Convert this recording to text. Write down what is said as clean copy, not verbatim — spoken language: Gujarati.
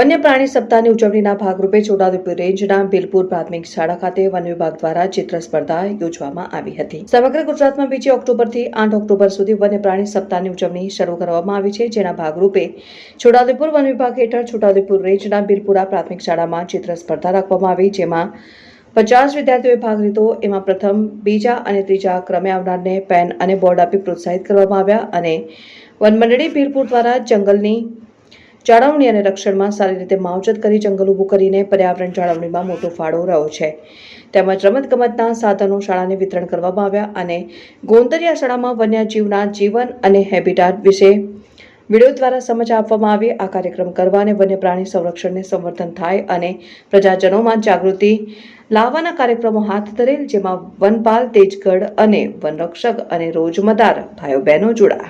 વન્ય પ્રાણી સપ્તાહની ઉજવણીના ભાગરૂપે છોટાઉદેપુર રેન્જના બિલપુર પ્રાથમિક શાળા ખાતે વન વિભાગ દ્વારા ચિત્ર સ્પર્ધા યોજવામાં આવી હતી। સમગ્ર ગુજરાતમાં 2 ઓક્ટોબરથી 8 ઓક્ટોબર સુધી વન્ય પ્રાણી સપ્તાહની ઉજવણી શરૂ કરવામાં આવી છે, જેના ભાગરૂપે છોટાઉદેપુર વન વિભાગ હેઠળ છોટાઉદેપુર રેન્જના બિલપુરા પ્રાથમિક શાળામાં ચિત્ર સ્પર્ધા રાખવામાં આવી, જેમાં 50 વિદ્યાર્થીઓએ ભાગ લીધો। એમાં પ્રથમ, બીજા અને ત્રીજા ક્રમે આવનારને પેન અને બોર્ડ આપી પ્રોત્સાહિત કરવામાં આવ્યા અને વન મંડળી બિલપુર દ્વારા જંગલની જાળવણી અને રક્ષણમાં સારી રીતે માવજત કરી જંગલ ઊભું કરીને પર્યાવરણ જાળવણીમાં મોટો ફાળો રહ્યો છે। તેમજ રમતગમતના સાધનો શાળાને વિતરણ કરવામાં આવ્યા અને ગોંદરિયા શાળામાં વન્યજીવના જીવન અને હેબિટાટ વિશે વિડીયો દ્વારા સમજ આપવામાં આવી। આ કાર્યક્રમ કરવા અને વન્ય પ્રાણી સંરક્ષણને સંવર્ધન થાય અને પ્રજાજનોમાં જાગૃતિ લાવવાના કાર્યક્રમો હાથ ધરેલ, જેમાં વનપાલ, તેજગઢ અને વનરક્ષક અને રોજમદાર ભાઈઓ બહેનો જોડાયા।